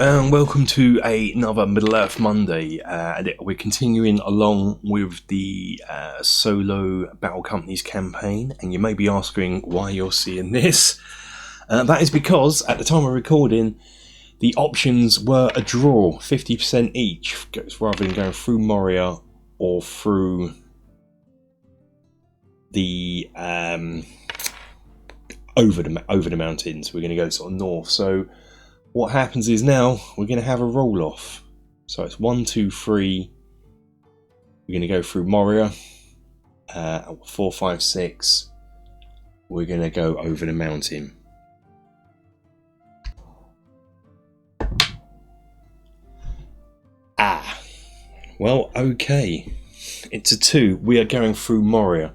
and welcome to another Middle Earth Monday. We're continuing along with the Solo Battle Companies campaign, and you may be asking why you're seeing this. That is because at the time of recording, the options were a draw, 50% each, rather than going through Moria or through the over the mountains. We're going to go sort of north. So what happens is now we're going to have a roll off. So it's 1, 2, 3. We're going to go through Moria. 4, 5, 6. We're going to go over the mountain. Well, okay. It's a 2. We are going through Moria.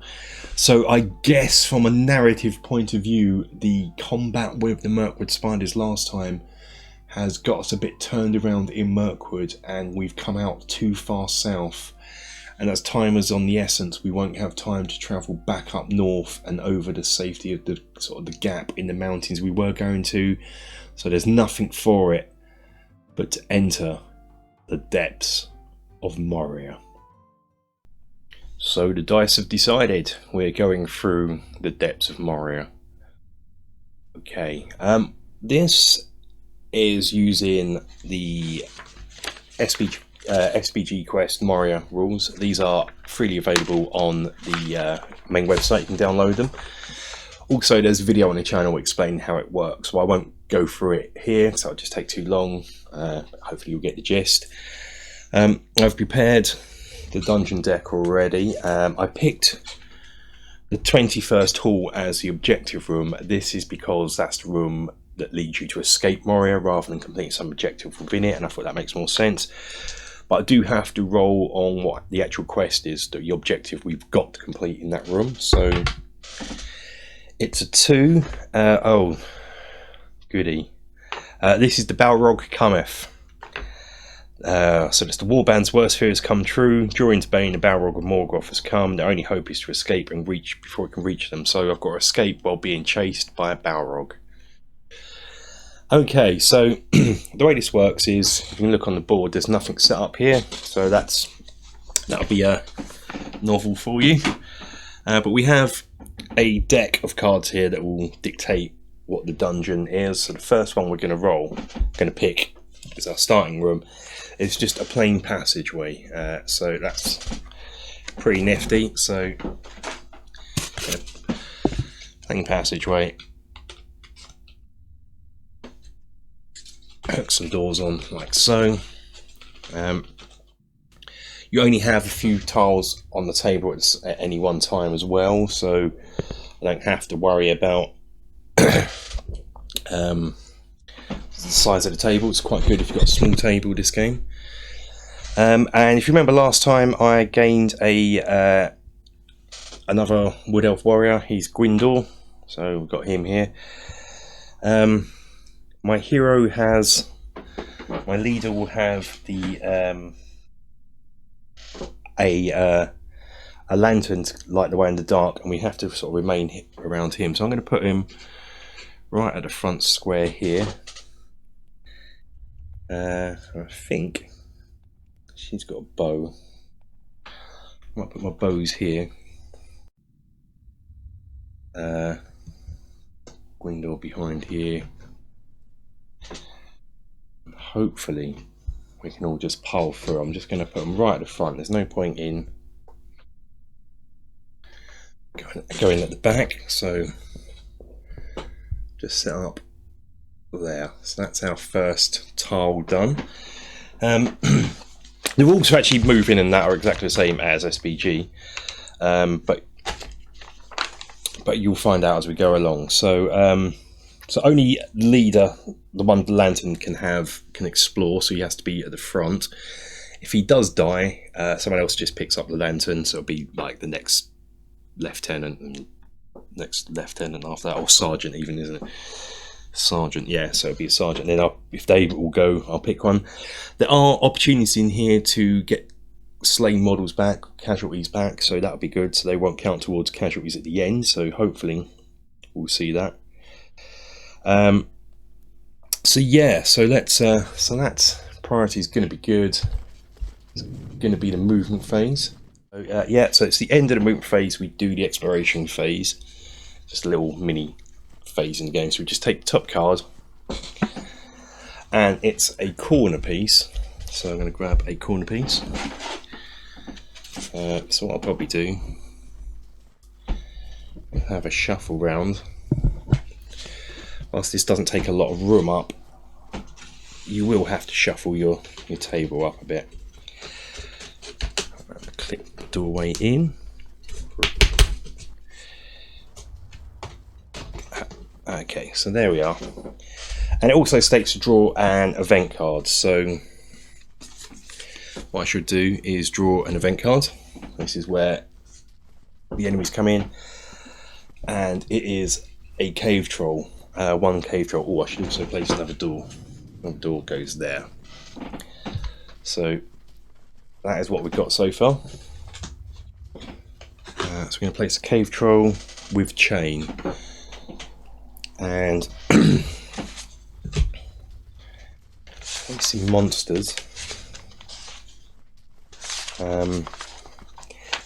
So I guess from a narrative point of view, the combat with the Mirkwood spiders last time has got us a bit turned around in Mirkwood, and we've come out too far south. And as time is on the essence, we won't have time to travel back up north and over the safety of the sort of the gap in the mountains we were going to. So there's nothing for it but to enter the depths of Moria. So the dice have decided we're going through the depths of Moria. Okay, this is using the SBG Quest Moria rules. These are freely available on the main website. You can download them. Also, there's a video on the channel explaining how it works, so I won't go through it here, so it'll just take too long. Hopefully you'll get the gist. I've prepared the dungeon deck already. I picked the 21st hall as the objective room. This is because that's the room that leads you to escape Moria rather than complete some objective within it, and I thought that makes more sense. But I do have to roll on what the actual quest is, the objective we've got to complete in that room. So it's a 2. Oh, goody. This is the Balrog Cometh. So it's the Warband's worst fears come true. During Bane, the Balrog of Morgoth has come. Their only hope is to escape and reach before it can reach them. So I've got to escape while being chased by a Balrog. Okay, so the way this works is, if you can look on the board, there's nothing set up here. So that'll be a novel for you. But we have a deck of cards here that will dictate what the dungeon is. So the first one we're going to pick is our starting room. It's just a plain passageway, so that's pretty nifty. So, plain passageway. Hook some doors on like so. You only have a few tiles on the table at any one time as well, so I don't have to worry about the size of the table. It's quite good if you've got a small table this game. And if you remember last time, I gained another Wood Elf warrior. He's Gwindor, so we've got him here. My leader will have a lantern to light the way in the dark, and we have to sort of remain around him. So I'm going to put him right at the front square here. I think she's got a bow. I might put my bows here. Window behind here. Hopefully we can all just pile through. I'm just going to put them right at the front. There's no point in going at the back, so just set up there. So that's our first tile done. The rules to actually move in and that are exactly the same as SBG, but you'll find out as we go along. So so only leader, the one with the lantern, can explore, so he has to be at the front. If he does die, someone else just picks up the lantern, so it'll be like the next lieutenant and next lieutenant after that, or sergeant even, isn't it? Sergeant, yeah, so it'll be a sergeant. Then if they all go, I'll pick one. There are opportunities in here to get slain models back, casualties back, so that'll be good. So they won't count towards casualties at the end, so hopefully we'll see that. So yeah, so that's priority is going to be good. It's going to be the movement phase. So, yeah, so it's the end of the movement phase. We do the exploration phase. Just a little mini phase in the game. So we just take the top card, and it's a corner piece. So I'm going to grab a corner piece. So what I'll probably do, have a shuffle round. Whilst this doesn't take a lot of room up, you will have to shuffle your table up a bit. Click the doorway in. Okay, so there we are. And it also states to draw an event card. So what I should do is draw an event card. This is where the enemies come in, and it is a cave troll. One cave troll. Oh, I should also place another door. Another door goes there. So that is what we've got so far. So we're going to place a cave troll with chain, and placing monsters. And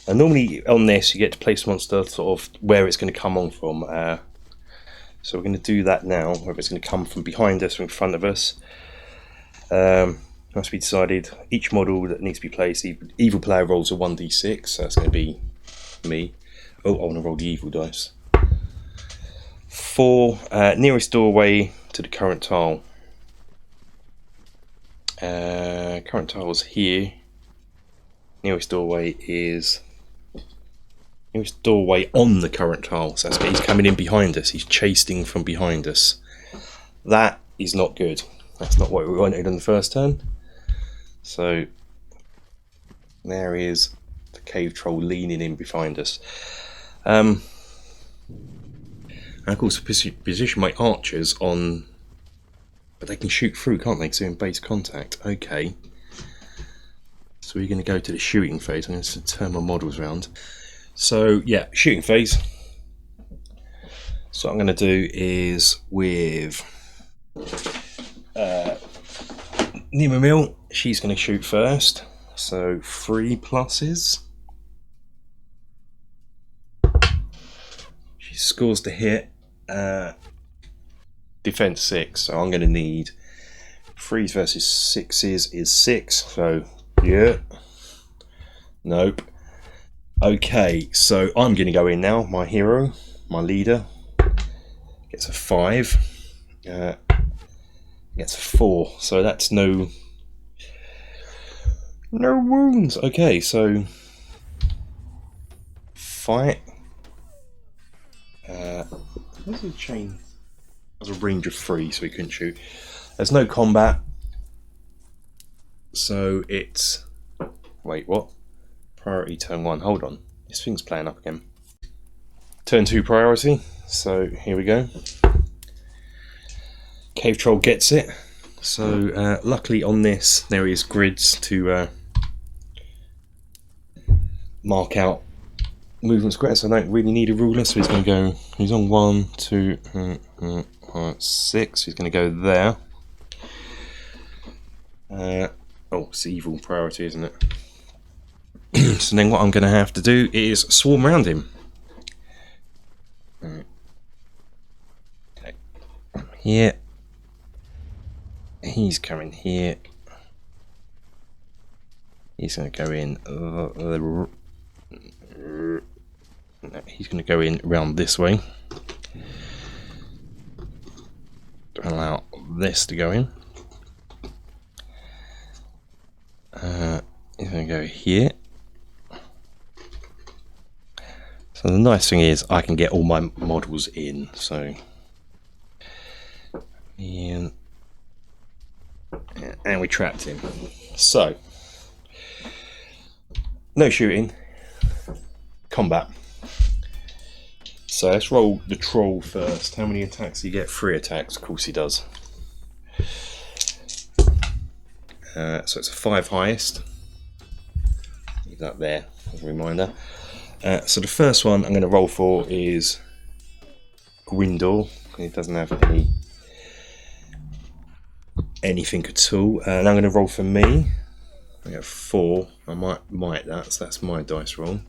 normally on this you get to place monster sort of where it's going to come on from. So we're going to do that now, whether it's going to come from behind us or in front of us. Must be decided. Each model that needs to be placed, evil player rolls a 1d6, so that's going to be me. Oh, I want to roll the evil dice. 4, nearest doorway to the current tile. Current tile's here. Nearest doorway is nearest doorway on the current tile. So that's, he's coming in behind us. He's chasing from behind us. That is not good. That's not what we wanted on the first turn. So there is the cave troll leaning in behind us. And of course, position my archers on, but they can shoot through, can't they? So in base contact. Okay. So we're going to go to the shooting phase. I'm going to turn my models around. So yeah, shooting phase. So what I'm going to do is with Nima Mill, she's going to shoot first. So 3 pluses. She scores to hit. Defense 6. So I'm going to need 3s versus 6s is 6. So yeah. Nope. Okay, so I'm going to go in now. My hero, my leader, gets a 5. Gets a 4. So that's no wounds. Okay, so fight. Where's the chain? There's a range of 3, so we couldn't shoot. There's no combat. So it's... Wait, what? Priority turn 1. Hold on. This thing's playing up again. Turn 2 priority. So here we go. Cave troll gets it. So luckily on this there is grids to mark out movement squares. So I don't really need a ruler. So he's going to go. He's on 1, 2, 6. He's going to go there. Oh, it's evil priority, isn't it? So then what I'm going to have to do is swarm around him. Okay. Here. He's coming here. He's going to go in. No, he's going to go in around this way. Allow this to go in. He's going to go here. So the nice thing is I can get all my models in. So and we trapped him. So no shooting. Combat. So let's roll the troll first. How many attacks do you get? 3 attacks. Of course he does. So it's a 5 highest. Leave that there as a reminder. So the first one I'm going to roll for is Grindor. He doesn't have any anything at all. And I'm going to roll for me. I got 4. I might that, so that's my dice roll.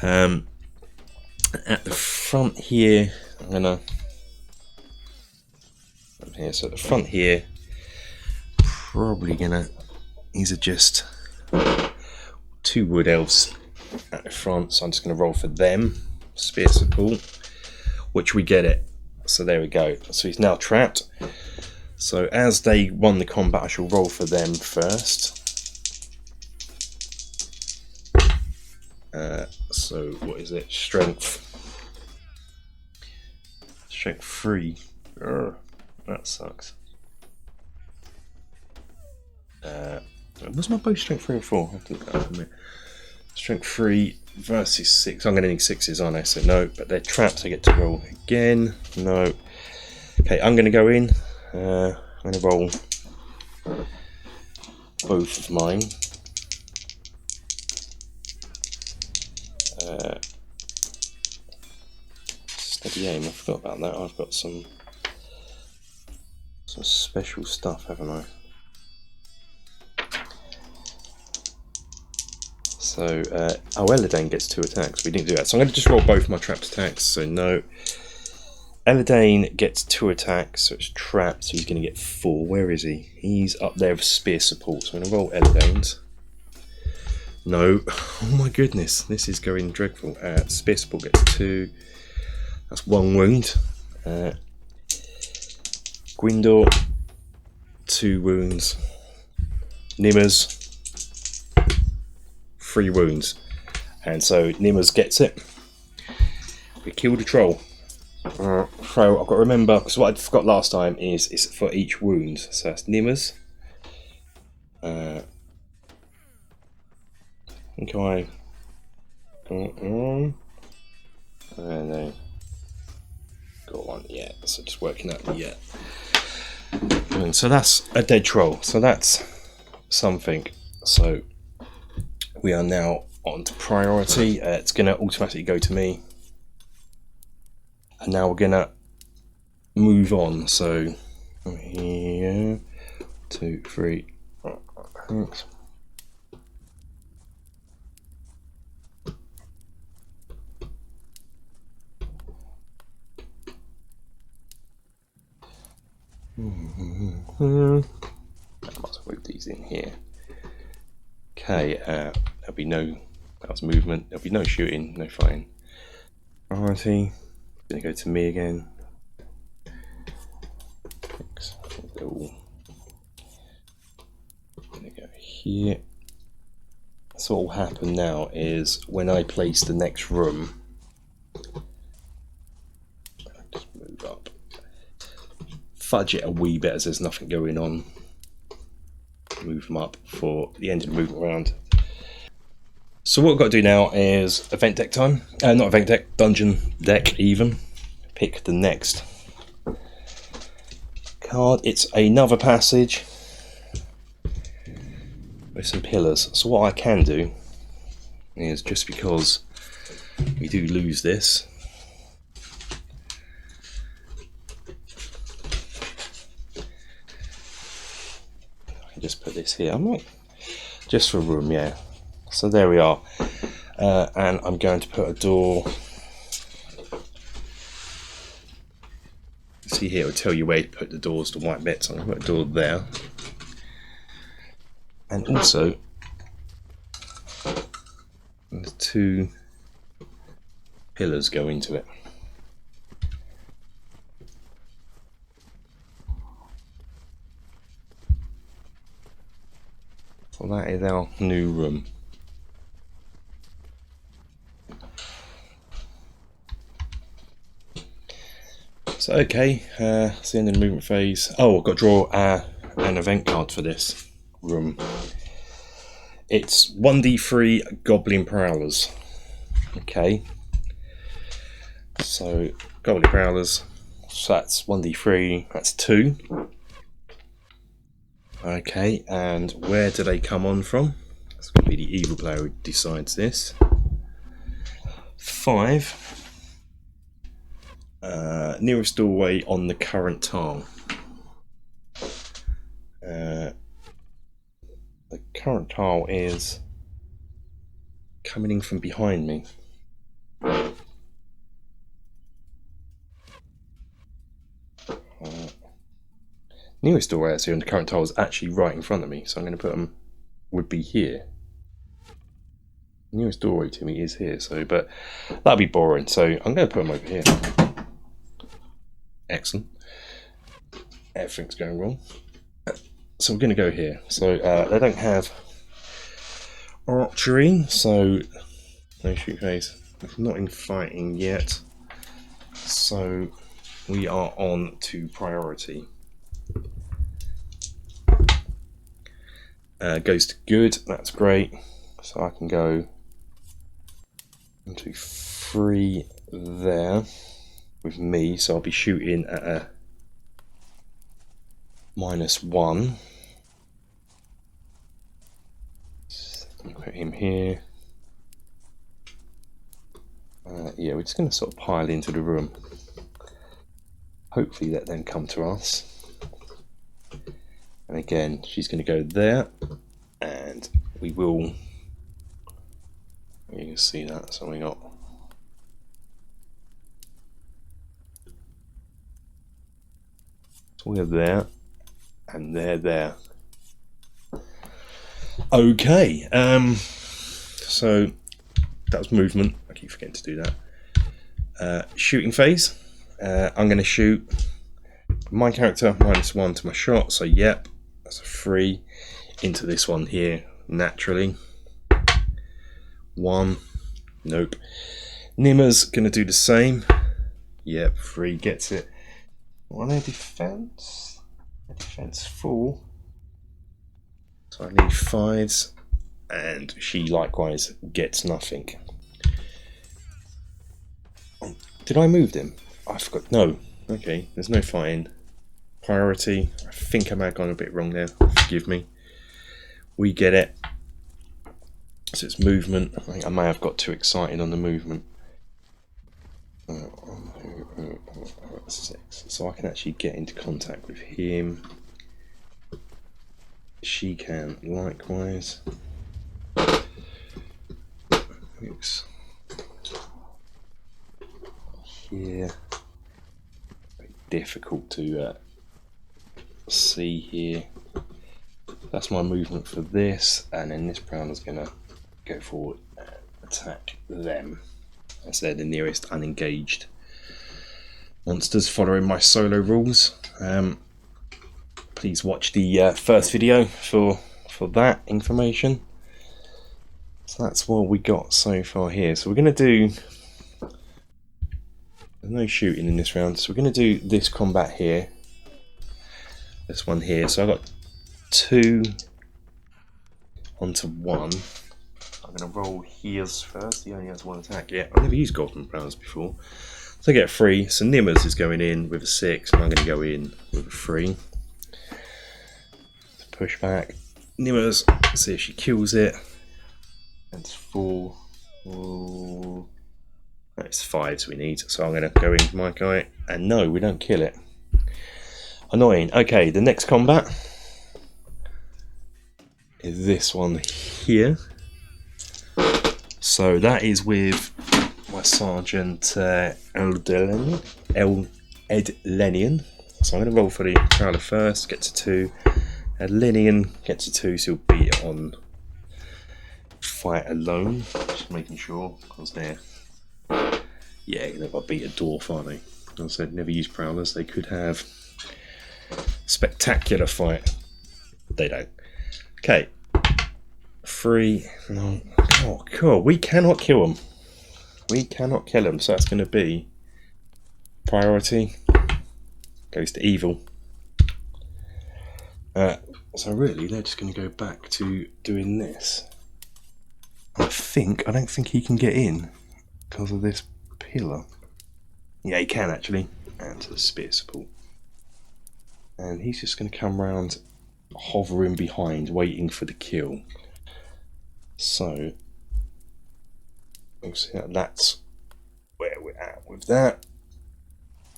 At the front here, I'm gonna. Here, so at the front here, probably gonna. These are just 2 wood elves at the front, so I'm just gonna roll for them. Spear support, which we get it. So there we go. So he's now trapped. So as they won the combat, I shall roll for them first. So what is it? Strength 3. That sucks. Was my bow strength 3 or 4? I have to look that up in a minute. Strength 3 versus 6. I'm going to need 6s, aren't I? So no, but they're trapped. I get to roll again. No. Okay, I'm going to go in. I'm going to roll both of mine. Steady aim. I forgot about that. I've got some special stuff, haven't I? So, Eladane gets 2 attacks. We didn't do that. So I'm going to just roll both my trapped attacks. So no. Eladane gets 2 attacks, so it's trapped, so he's going to get 4. Where is he? He's up there with spear support. So I'm going to roll Eladane's. No. Oh my goodness. This is going dreadful. Spear support gets 2. That's 1 wound. Gwindor, 2 wounds. Nimmers, 3 wounds. And so Nimmers gets it. We killed a troll. So I've got to remember, because what I forgot last time is it's for each wound. So that's Nimmers. I think I got on. No. Got one yet. So just working out the yet. And so that's a dead troll. So that's something. So we are now on to priority. It's going to automatically go to me. And now we're going to move on. So here, 2, 3. Thanks. I might as well move these in here. Okay, there'll be no. That was movement. There'll be no shooting, no fighting. Priority. Gonna go to me again. Thanks. They're all gonna go here. So what will happen now is when I place the next room, just move up. Fudge it a wee bit as there's nothing going on. Move them up for the end of the movement round. So what we've got to do now is event deck time. Not event deck, dungeon deck even. Pick the next card. It's another passage with some pillars. So what I can do is, just because we do lose this, just put this here. I might just for room, yeah. So there we are, and I'm going to put a door. See here, it'll tell you where to put the doors, the white bits. I'm going to put a door there, and also the 2 pillars go into it. So that is our new room. So okay, it's the end of the movement phase. Oh, I've got to draw an event card for this room. It's 1d3 Goblin Prowlers. Okay. So Goblin Prowlers. So that's 1d3. That's 2. Okay, and where do they come on from? It's going to be the evil player who decides this. 5. Nearest doorway on the current tile. current tile is coming in from behind me. Nearest doorway I see on the current tile is actually right in front of me, so I'm going to put them, would be here. Nearest doorway to me is here, so, but that'll be boring, so I'm going to put them over here. Excellent. Everything's going wrong. So we're going to go here. So they don't have archery, so no shoot phase. Not in fighting yet. So we are on to priority. Goes to good, that's great. So I can go into 3 there with me, so I'll be shooting at a -1. Put him here. Yeah, we're just going to sort of pile into the room. Hopefully that then come to us. And again, she's going to go there, and we will. You can see that. So we got. So we're there, and they're there. Okay, so that was movement. I keep forgetting to do that. Shooting phase. I'm going to shoot my character -1 to my shot. So yep, that's a 3 into this one here naturally. 1, nope. Nimmer's going to do the same. Yep, 3 gets it. On their defense, defense 4. So I need 5s, and she likewise gets nothing. Did I move them? I forgot. No. Okay, there's no fighting. Priority. I think I might have gone a bit wrong there. Forgive me. We get it. So it's movement. I think I may have got too excited on the movement. 6. So I can actually get into contact with him. She can likewise. Oops. Here. Very difficult to see here. That's my movement for this, and then this brown is going to go forward and attack them, as they're the nearest unengaged monsters following my solo rules. Please watch the first video for that information. So that's what we got so far here. So we're going to do, there's no shooting in this round, so we're going to do this combat here, this one here. So I got 2 onto 1. I'm going to roll his first. He only has 1 attack. Yeah, I've never used golden browns before. So I get a 3. So Nimmers is going in with a 6, and I'm going to go in with a 3. Push back. Nimmers, see if she kills it. That's 4. Ooh. That's 5s we need. So I'm going to go into my guy, and no, we don't kill it. Annoying. Okay, the next combat is this one here. So that is with my Sergeant Edlenian. So I'm going to roll for the Prowler first, get to 2. Edlenian gets a 2, so he'll beat it on fight alone. Just making sure, because they're, yeah, they've got to beat a dwarf, aren't they? As I said, never use Prowlers. They could have spectacular fight. They don't. Okay. 3. No. Oh, cool. We cannot kill them. We cannot kill them. So that's going to be priority. Goes to evil. So really, they're just going to go back to doing this. I don't think he can get in because of this pillar. Yeah, he can actually. And to the spear support. And he's just going to come around, hovering behind, waiting for the kill. So, that's where we're at with that.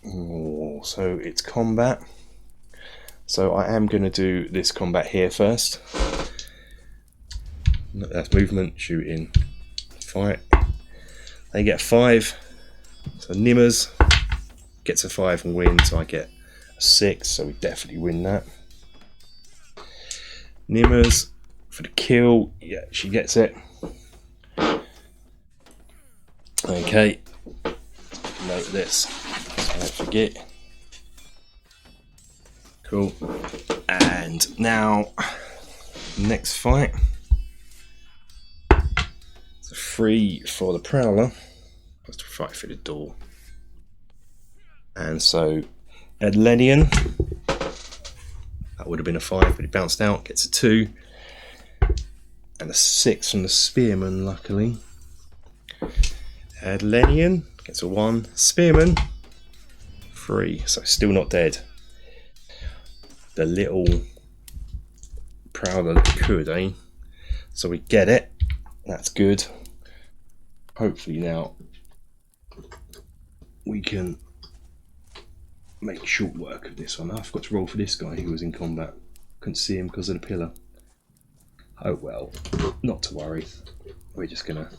Oh, so it's combat. So I am going to do this combat here first. That's movement, shooting, fight. They get 5. So Nimmers gets a 5 and wins. So I get a 6. So we definitely win that. Nimmers for the kill. Yeah, she gets it. Okay. Note this, so I don't forget. Cool. And now, next fight. It's a 3 for the Prowler. Has to fight through the door. And so, Edlenian. That would have been a 5, but he bounced out. Gets a 2. And a 6 from the Spearman, luckily. Edlenian gets a 1. Spearman, 3. So still not dead. The little Prowler could, eh? So we get it. That's good. Hopefully now we can make short work of this one. I forgot to roll for this guy who was in combat. Couldn't see him because of the pillar. Oh well, not to worry. We're just gonna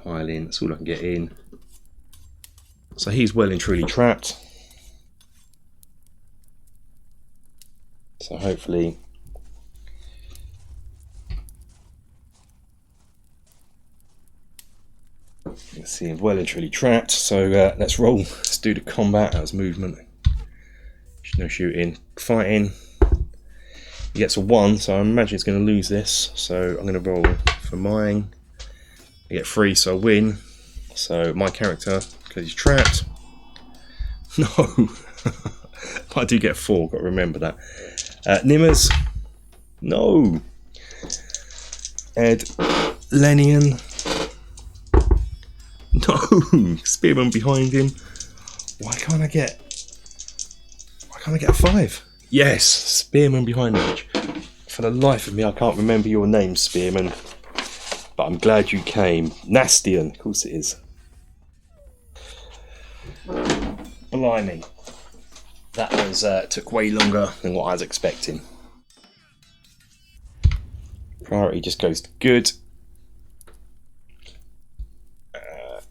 pile in. That's all I can get in. So he's well and truly trapped. So hopefully you see him well and truly trapped. So let's roll. Let's do the combat. That's movement. No shooting. Fighting. He gets a 1, so I imagine he's going to lose this. So I'm going to roll for mine. I get 3, so I win. So my character, because he's trapped. No. I do get 4, got to remember that. Nimmers. No. Ed Lenian. No. Spearman behind him. Why can't I get a 5? Yes, Spearman behind me. For the life of me, I can't remember your name, Spearman. But I'm glad you came. Nastian, of course it is. Blimey. That was took way longer than what I was expecting. Priority just goes to good.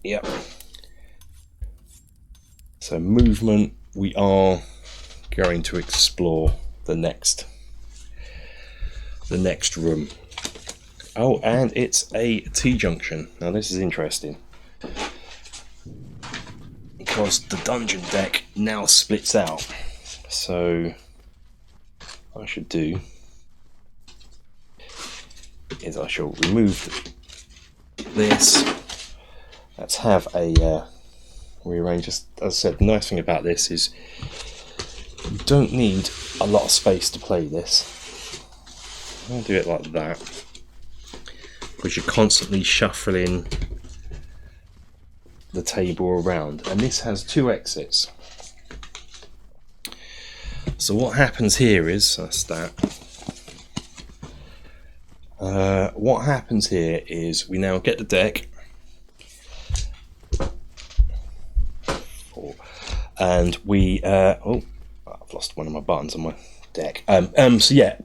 Yep. So movement, we are going to explore the next room. Oh, and it's a T-Junction. Now this is interesting because the dungeon deck now splits out. So what I should do is I shall remove this. Let's have a rearrange. As I said, the nice thing about this is you don't need a lot of space to play this. I'll do it like that, because you're constantly shuffling the table around, and this has 2 exits. So what happens here is, that's that. What happens here is we now get the deck, and we oh, I've lost one of my buttons on my deck. So yeah,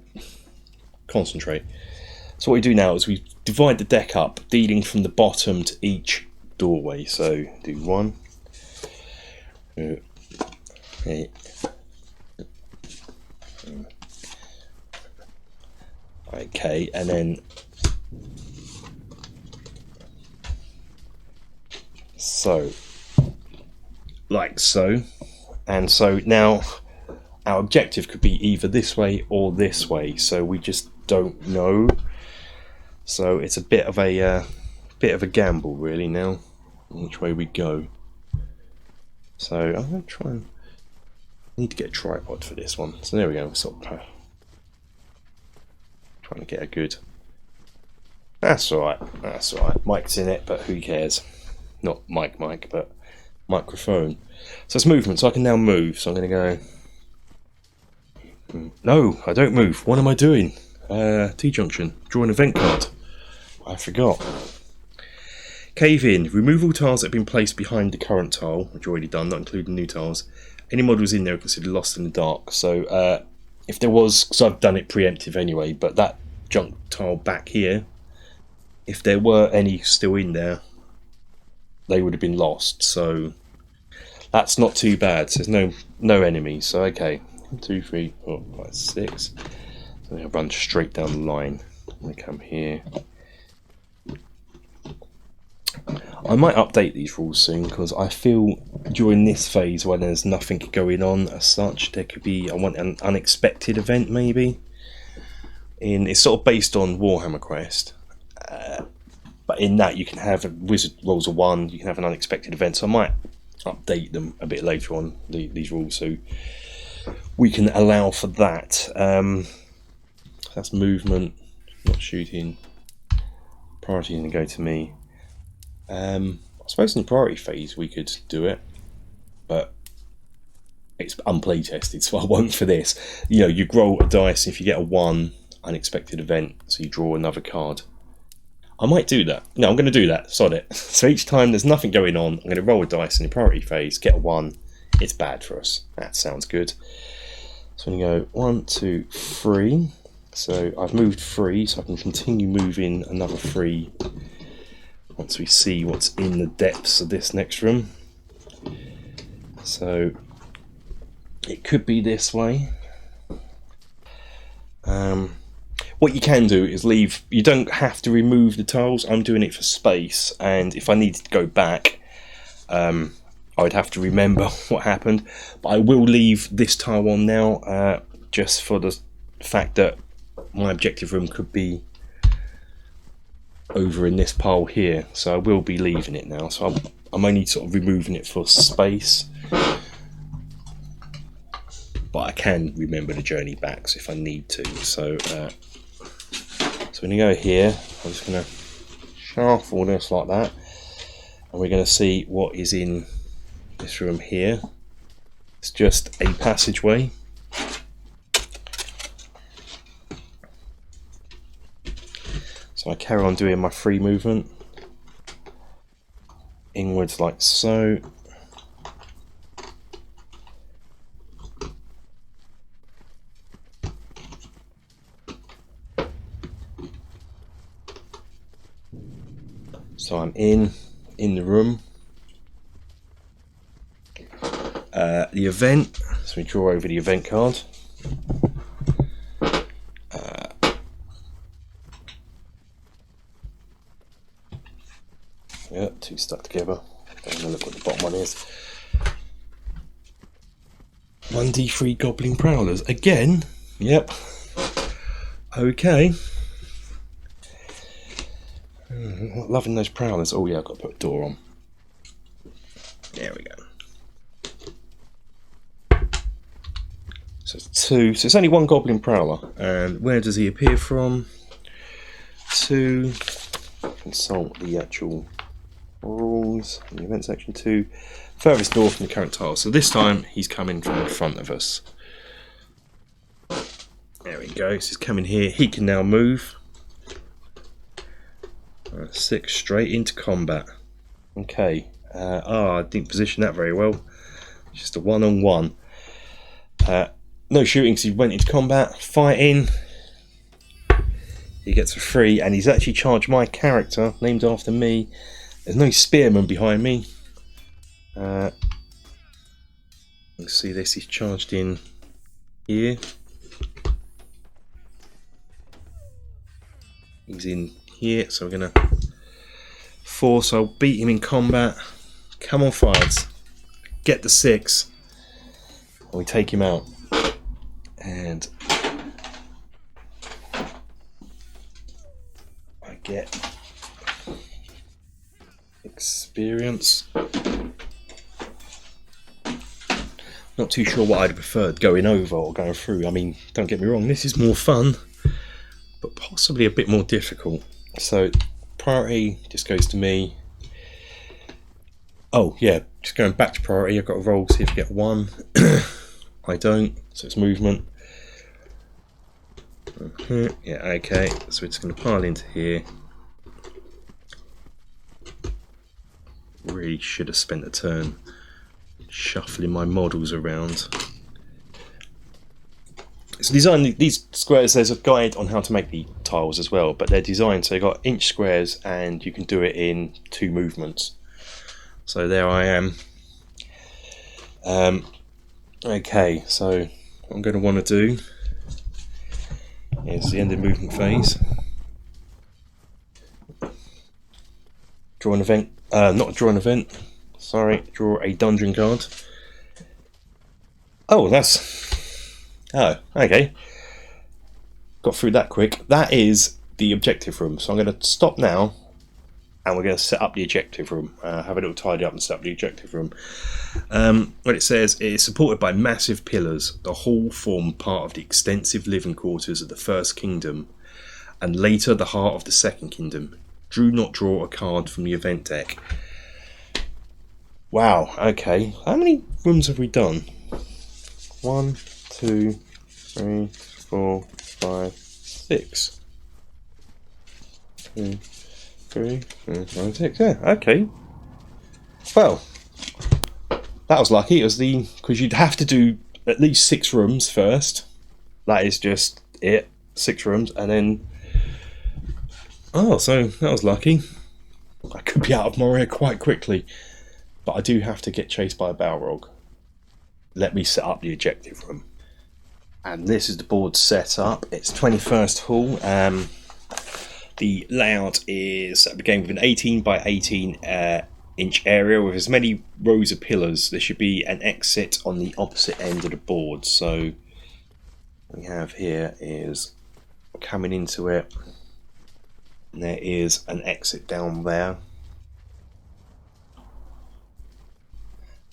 concentrate. So what we do now is we divide the deck up, dealing from the bottom to each doorway. So do 1, 2, 3. Okay, and then so like so, and so now our objective could be either this way or this way, so we just don't know. So it's a bit of a gamble really now which way we go. So I'm going to try and need to get a tripod for this one. So there we go. Sort of trying to get a good. That's all right. That's all right. Mic's in it, but who cares? Not mic, but microphone. So it's movement. So I can now move. So I'm going to go. No, I don't move. What am I doing? T-Junction. Draw an event card. I forgot. Cave in. Remove all tiles that have been placed behind the current tile, which I've already done, not including new tiles. Any models in there are considered lost in the dark. So if there was, because I've done it preemptive anyway, but that junk tile back here, if there were any still in there, they would have been lost. So that's not too bad. So there's no enemies. So okay, 1, 2, 3, 4, 5, 6. So I'll run straight down the line. I'm gonna come here. I might update these rules soon, because I feel during this phase when there's nothing going on as such, there could be, I want an unexpected event maybe. It's sort of based on Warhammer Quest, but in that you can have a wizard rolls a 1, you can have an unexpected event. So I might update them a bit later on, these rules, so we can allow for that. That's movement, not shooting. Priority is going to go to me. I suppose in the priority phase we could do it, but it's unplay tested, so I won't for this. You know, you roll a dice, if you get a 1, unexpected event, so you draw another card. I might do that. No, I'm going to do that, sod it. So each time there's nothing going on, I'm going to roll a dice in the priority phase, get a 1, it's bad for us. That sounds good. So I'm going to go 1, 2, 3. So I've moved 3, so I can continue moving another 3 once we see what's in the depths of this next room. So it could be this way. What you can do is leave, you don't have to remove the tiles. I'm doing it for space, and if I needed to go back, I would have to remember what happened. But I will leave this tile on now, just for the fact that my objective room could be over in this pile here, so I will be leaving it now. So I'm only sort of removing it for space, but I can remember the journey back if I need to. So so when you go here, I'm just going to shuffle this like that, and we're going to see what is in this room here. It's just a passageway. So I carry on doing my free movement inwards like so. So I'm in the room. The event, so we draw over the event card. Yeah, 2 stuck together. Don't know, look what the bottom one is. 1d3 Goblin Prowlers. Again? Yep. Okay. Loving those Prowlers. Oh yeah, I've got to put a door on. There we go. So it's 2. So it's only 1 Goblin Prowler. And where does he appear from? 2. Consult the actual rules in the event section. 2, furthest north from the current tile. So this time he's coming from in front of us. There we go. So he's coming here. He can now move. 6 straight into combat. Okay. I didn't position that very well. Just a 1-on-1. No shooting because he went into combat. Fighting. He gets a 3, and he's actually charged my character, named after me. There's no spearman behind me. Let's see this, he's charged in here. He's in here, so we're going to force, I'll beat him in combat. Come on, fights. Get the 6. And we take him out. And I get experience. Not too sure what I'd have preferred, going over or going through. I mean, don't get me wrong, this is more fun, but possibly a bit more difficult. So priority just goes to me. Oh yeah, just going back to priority, I've got to roll, see if I get 1. I don't, so it's movement. Yeah, okay, so we're just going to pile into here. Really should have spent a turn shuffling my models around. It's designed, these squares, there's a guide on how to make the tiles as well, but they're designed so you've got inch squares and you can do it in 2 movements. So there I am. Okay, so what I'm going to want to do is the end of movement phase. Draw an event, not draw an event, sorry, draw a dungeon card. Oh, okay. Got through that quick. That is the objective room. So I'm going to stop now and we're going to set up the objective room. Have a little tidy up and set up the objective room. What it says, it is supported by massive pillars. The hall formed part of the extensive living quarters of the First Kingdom and later the heart of the Second Kingdom. Do not draw a card from the event deck. Wow, okay. How many rooms have we done? 1, 2, 3, 4, 5, 6. 2, 3, 4, 5, 6. Yeah, okay. Well, that was lucky. It was because you'd have to do at least 6 rooms first. That is just it. 6 rooms, and then. Oh, so that was lucky. I could be out of Moria quite quickly, but I do have to get chased by a Balrog. Let me set up the objective room. And this is the board set up. It's 21st Hall. The layout is again with an 18 by 18 inch area with as many rows of pillars. There should be an exit on the opposite end of the board. So what we have here is coming into it. And there is an exit down there.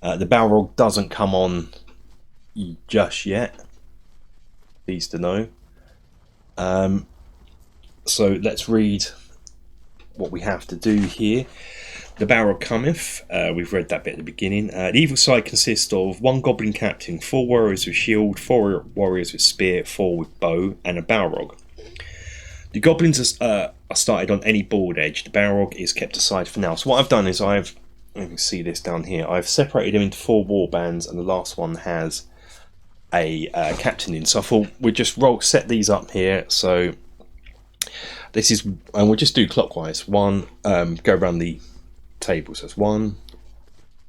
The Balrog doesn't come on just yet. Pleased to know. So let's read what we have to do here. The Balrog cometh. We've read that bit at the beginning. The evil side consists of 1 goblin captain, 4 warriors with shield, 4 warriors with spear, 4 with bow, and a Balrog. The goblins are started on any board edge. The Balrog is kept aside for now. So what I've done is you can see this down here. I've separated them into 4 war bands, and the last one has a captain in. So I thought we'd just set these up here. So this is, and we'll just do clockwise. 1, go around the table. So it's 1.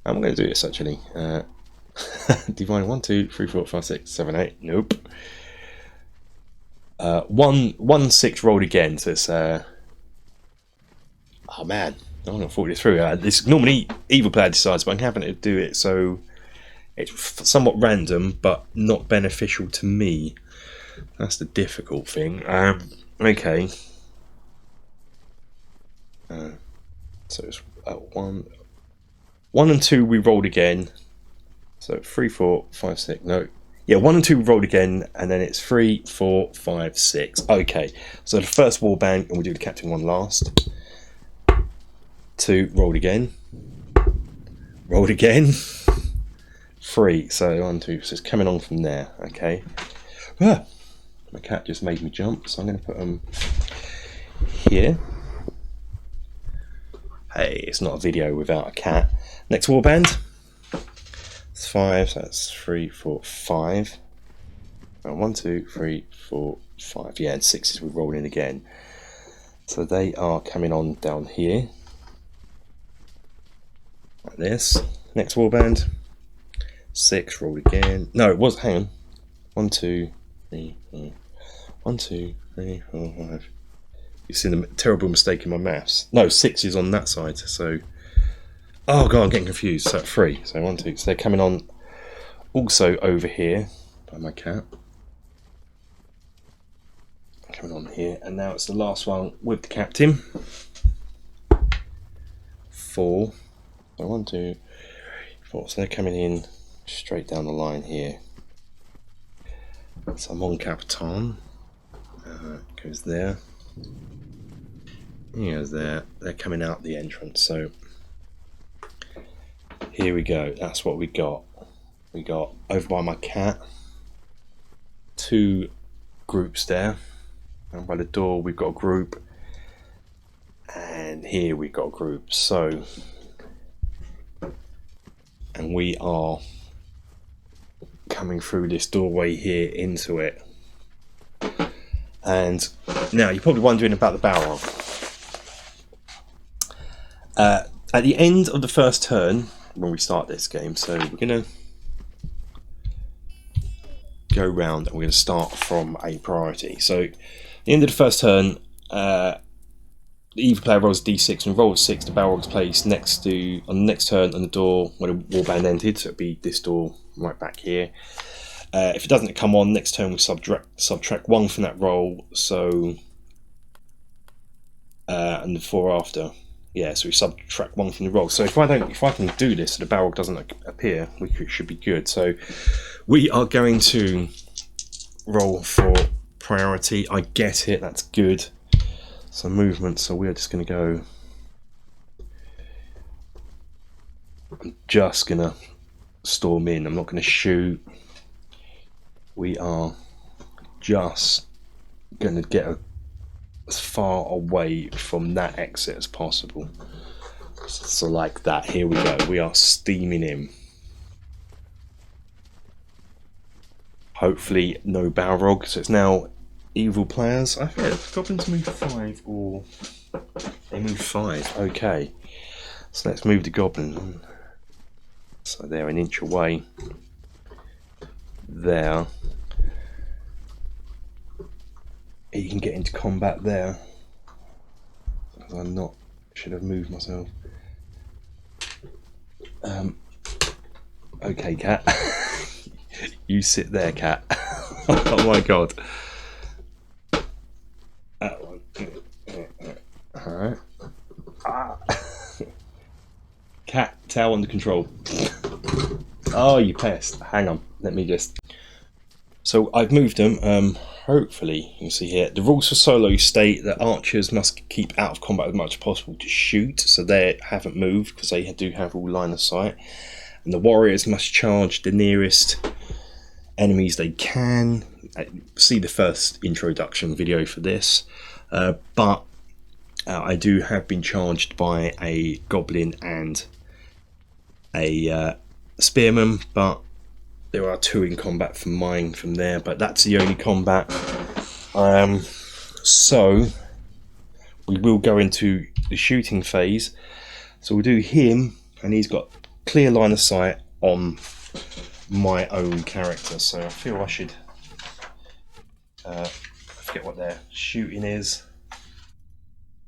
I'm going to do this actually. Divine 1, 2, 3, 4, 5, 6, 7, 8. Nope. 1, 6 rolled again. So it's oh man, I'm going to thought this through. This normally evil player decides, but I'm having to do it so it's somewhat random, but not beneficial to me. That's the difficult thing. Okay. So it's 1 and 2 we rolled again. So 3, 4, 5, 6. No. Yeah, 1 and 2 rolled again, and then it's 3, 4, 5, 6. Okay, so the first warband, and we'll do the captain one last. 2 rolled again. Rolled again. 3. So 1, 2. So it's coming on from there. Okay. Ah, my cat just made me jump, so I'm going to put them here. Hey, it's not a video without a cat. Next warband. It's 5, so that's 3, 4, 5. 1, 2, 3, 4, 5. Yeah, and 6 we're rolling again. So they are coming on down here. Like this. Next warband. 6 rolled again. No, it was, hang on. 1, 2, 3, 4. 1, 2, 3, 4, 5. You've seen a terrible mistake in my maths. No, 6 is on that side, so. Oh god, I'm getting confused. So 3. So 1, 2. So they're coming on also over here by my cat. Coming on here, and now it's the last one with the captain. 4. So 1, 2, 3, 4. So they're coming in straight down the line here. So I'm on Capitan. Goes there. He goes there. They're coming out the entrance. So here we go. That's what we got. We got over by my cat 2 groups there. And by the door we've got a group. And here we've got a group. So, and we are coming through this doorway here into it. And now you're probably wondering about the Balrog. At the end of the first turn, when we start this game, so we're going to go round and we're going to start from a priority. So at the end of the first turn, the evil player rolls a d6 and rolls 6. The Balrog's placed next to on the next turn on the door when the warband ended, so it'd be this door right back here. If it doesn't come on next turn, we subtract 1 from that roll. So and the 4 after, yeah. So we subtract 1 from the roll. So if I can do this, so the Balrog doesn't appear, we should be good. So we are going to roll for priority. I get it. That's good. So movement. So we are just going to go. I'm just going to storm in. I'm not going to shoot. We are just going to get as far away from that exit as possible. So like that, here we go. We are steaming in. Hopefully no Balrog. So it's now evil players. I think goblins move 5 or they move 5. Okay. So let's move the goblin. So they're an inch away. There. He can get into combat there. Should have moved myself. Okay, cat. You sit there, cat. Oh my god. That one. Alright. Cat, tail under control. Oh, you pest. Hang on. Let me just... So I've moved them. Hopefully you can see here. The rules for solo state that archers must keep out of combat as much as possible to shoot. So they haven't moved because they do have all line of sight. And the warriors must charge the nearest enemies they can. See the first introduction video for this. But I have been charged by a goblin and a spearman, but there are 2 in combat from mine from there, but that's the only combat. So we will go into the shooting phase. So we'll do him, and he's got clear line of sight on my own character. So I feel I should I forget what their shooting is.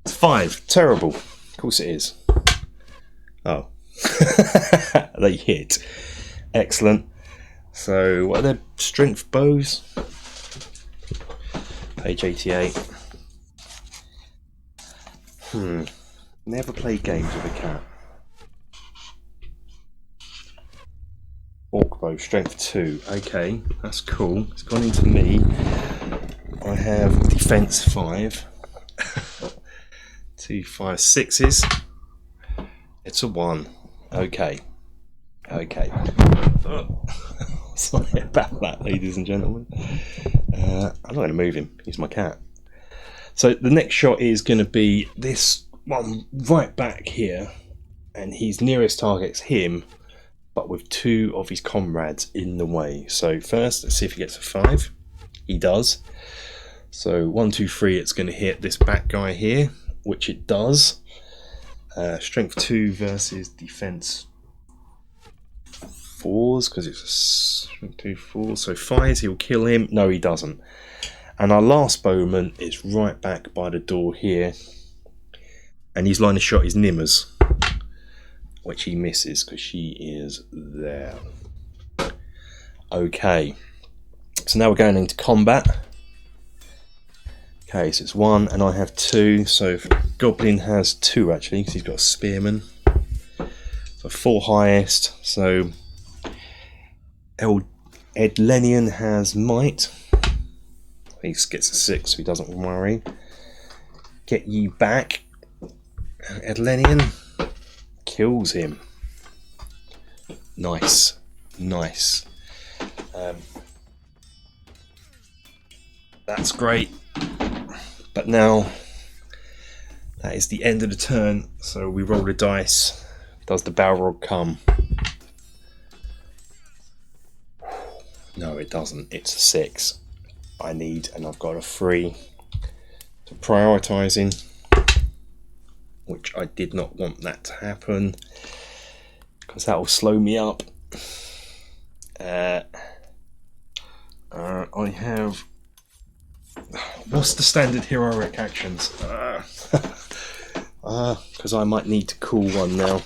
It's 5. Terrible. Of course it is. Oh. They hit. Excellent. So, what are their strength bows? Page 88. Never play games with a cat. Orc bow, strength 2. Okay, that's cool. It's gone into me. I have defense 5. 2, 5, 6s. It's a 1. Okay. Okay. Sorry about that, ladies and gentlemen. I'm not going to move him. He's my cat. So the next shot is going to be this one right back here, and his nearest target's him, but with 2 of his comrades in the way. So first, let's see if he gets a 5. He does. So 1, 2, 3. It's going to hit this back guy here, which it does. Strength 2 versus defense 4s, because it's a strength 2, 4. So 5s, he'll kill him. No, he doesn't. And our last bowman is right back by the door here, and his line of shot is Nimmer's, which he misses because she is there. Okay, so now we're going into combat. Okay, so it's 1 and I have 2, so Goblin has 2 actually because he's got a spearman. So 4 highest, so Edlenian has might. He gets a 6, so he doesn't worry. Get you back. Edlenian kills him. Nice, nice. That's great. But now that is the end of the turn, so we roll the dice. Does the Balrog come? No, it doesn't. It's a 6. I need, and I've got a 3. So prioritising, which I did not want that to happen, because that will slow me up. I have... What's the standard heroic actions? Because I might need to call one now.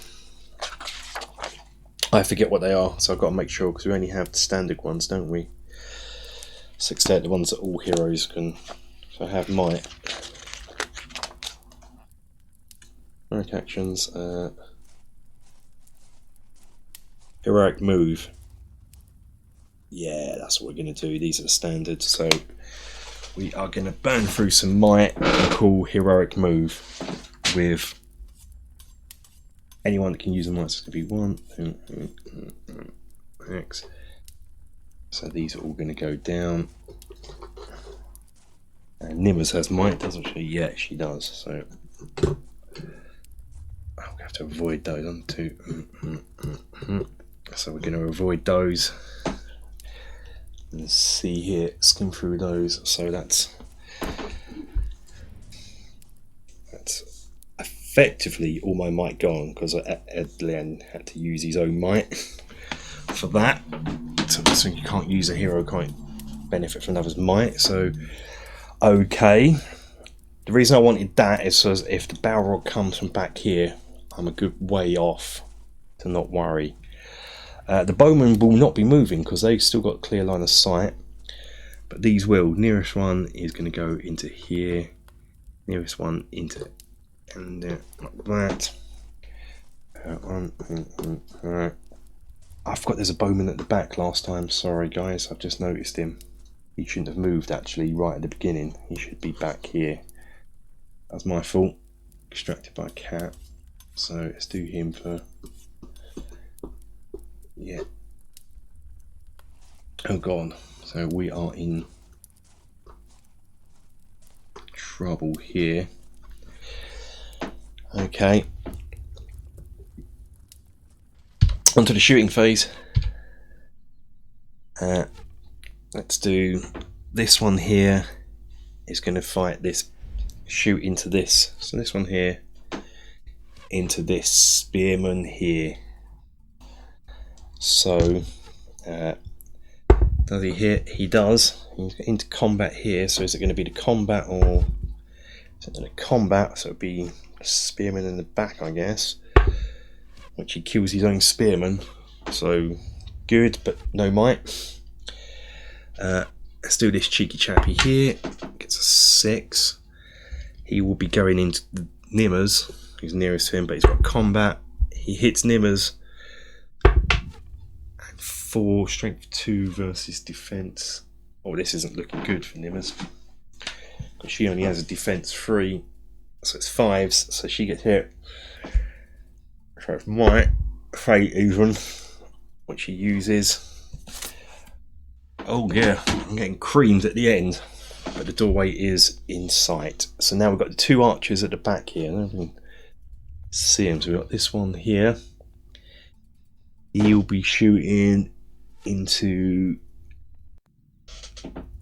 I forget what they are, so I've got to make sure, because we only have the standard ones, don't we? 6 the ones that all heroes can. So I have might. Heroic actions. Heroic move. Yeah, that's what we're going to do. These are the standards, so we are going to burn through some might and call heroic move with anyone that can use the might. So it's going to be 1, X. So these are all going to go down. And Nimbus has might, doesn't she? Yeah, she does. So we have to avoid those. 1, 2. So we're going to avoid those. Let's see here, skim through those. So that's effectively all my might gone, because Edlen had to use his own might for that. So you can't use a hero, can't benefit from another's might. So okay. The reason I wanted that is so if the Balrog comes from back here, I'm a good way off to not worry. The bowmen will not be moving because they've still got a clear line of sight, but these will. Nearest one is going to go into here, nearest one into, and like that. I forgot there's a bowman at the back last time, sorry guys, I've just noticed him. He shouldn't have moved actually right at the beginning, he should be back here. That's my fault, distracted by a cat. So let's do him for... Yeah. Oh god. So we are in trouble here. Okay. Onto the shooting phase. Let's do this one here. Is going to fight this, shoot into this. So this one here into this spearman here. So, does he hit? He does. He's into combat here, so is it going to be the combat or is it going to combat? So it'd be a spearman in the back, I guess. Which he kills his own spearman. So, good, but no might. Let's do this cheeky chappy here. Gets a 6. He will be going into Nimmers, who's nearest to him, but he's got combat. He hits Nimmers. 4, strength 2 versus defense. Oh, this isn't looking good for Nimmers, because she only has a defense 3, so it's 5s, so she gets hit. So it's might, fate even, which she uses. Oh yeah, I'm getting creamed at the end, but the doorway is in sight. So now we've got the 2 archers at the back here. I can see them. So we've got this one here. He'll be shooting into...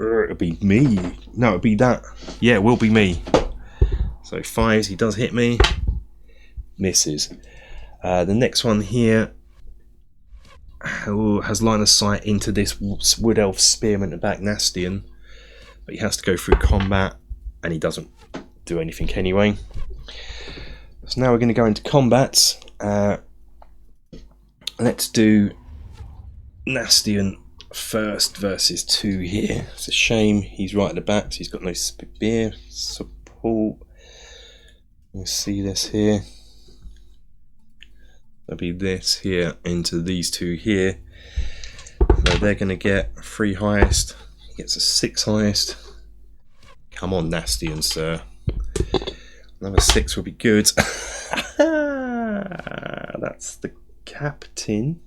it'll be me. No, it'll be that. Yeah, it will be me. So 5s, he does hit me. Misses. The next one here has line of sight into this wood elf spearman at the back, Nastian, but he has to go through combat, and he doesn't do anything anyway. So now we're going to go into combats. Let's do Nastian first versus 2 here. It's a shame he's right at the back, so he's got no spear support. You see this here. There'll be this here into these 2 here. So they're going to get 3 highest. He gets a 6 highest. Come on, Nastian, sir. Another 6 will be good. That's the captain.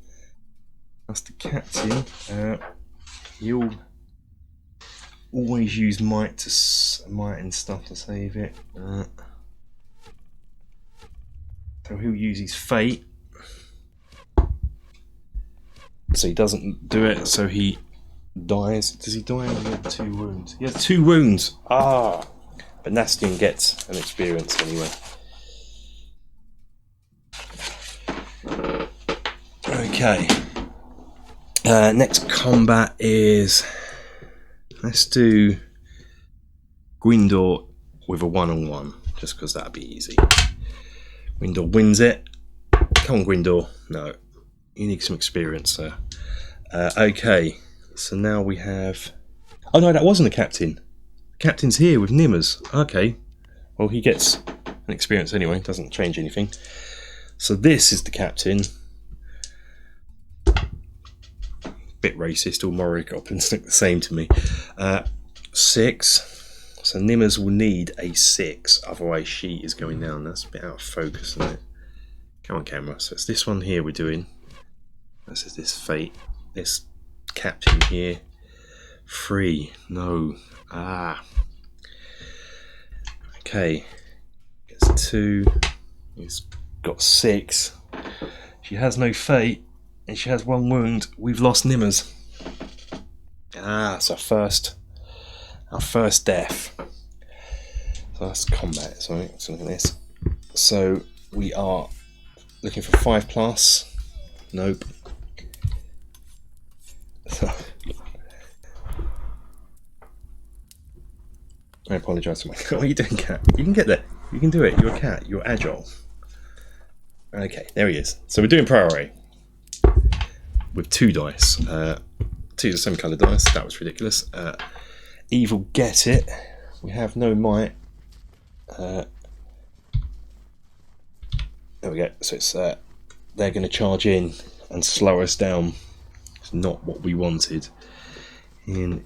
That's the captain. You'll always use might and stuff to save it. So he'll use his fate. So he doesn't do it. So he dies. Does he die? He has 2 wounds. He has 2 wounds. Ah, but Nastian gets an experience anyway. Okay. Next combat is, let's do Gwyndor with a 1-on-1, just because that'd be easy. Gwyndor wins it. Come on, Gwyndor. No, you need some experience, sir. Okay, so now we have... Oh no, that wasn't a captain. The captain's here with Nimmers. Okay, well he gets an experience anyway. Doesn't change anything. So this is the captain. Bit racist. All Moria goblins look the same to me. 6. So Nimmers will need a 6, otherwise she is going down. That's a bit out of focus, isn't it? Come on, camera. So it's this one here we're doing. This is this fate. This captain here. 3. No. Ah. Okay. Gets 2. He's got 6. She has no fate. And she has 1 wound. We've lost Nimmers. Ah, it's our first death. So that's combat. Sorry, let's look at this. So we are looking for 5+. Nope. So, I apologise for my cat. What are you doing, cat? You can get there. You can do it. You're a cat. You're agile. Okay, there he is. So we're doing priority with 2 dice. 2 the same coloured dice. That was ridiculous. Evil get it. We have no might. There we go. So it's they're going to charge in and slow us down. It's not what we wanted. In.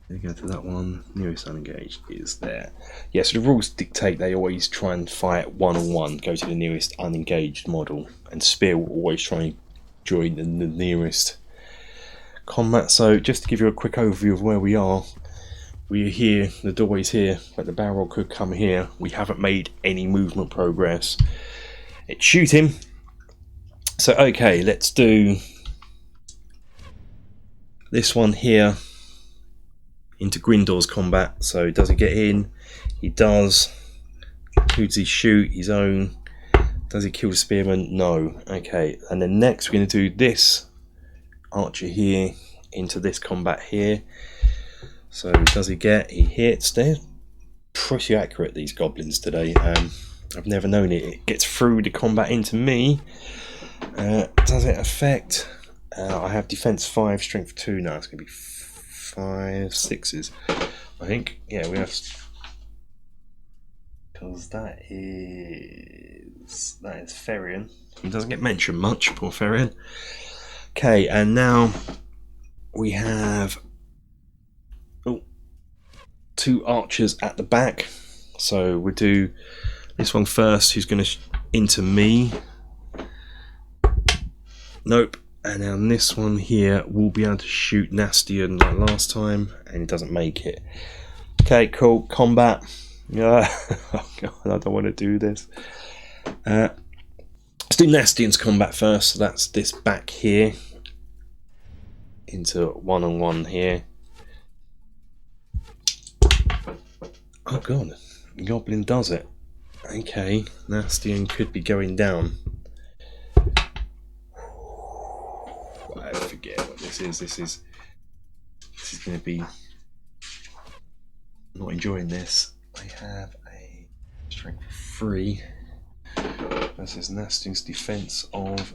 We go to that one. Nearest unengaged is there. Yeah, so the rules dictate they always try and fight 1-on-1, go to the nearest unengaged model, and Spear will always try and join the nearest combat. So just to give you a quick overview of where we are here, the doorway's here, but the barrel could come here. We haven't made any movement progress. It's shoot him. So okay, let's do this one here. Into Gwyndor's combat. So does he get in? He does. Who does he shoot? His own. Does he kill the spearman? No. Okay, and then next we're going to do this archer here into this combat here. So does he get? He hits. They're pretty accurate, these goblins today. I've never known it. It gets through the combat into me. Does it affect? I have defense 5, strength 2. No, it's going to be 5, 6s, I think. Yeah, we have, because that is Ferian. He doesn't get mentioned much, poor Ferian. Okay, and now we have 2 archers at the back. So we'll do this one first, who's going to into me. Nope. And then this one here will be able to shoot Nastian like last time, and it doesn't make it. Okay, cool. Combat. Yeah. Oh god, I don't want to do this. Let's do Nastian's combat first. So that's this back here into 1-on-1 here. Oh god, Goblin does it. Okay, Nastian could be going down. I forget what this is. This is going to be... I'm not enjoying this. I have a strength 3 versus Nastian's defense of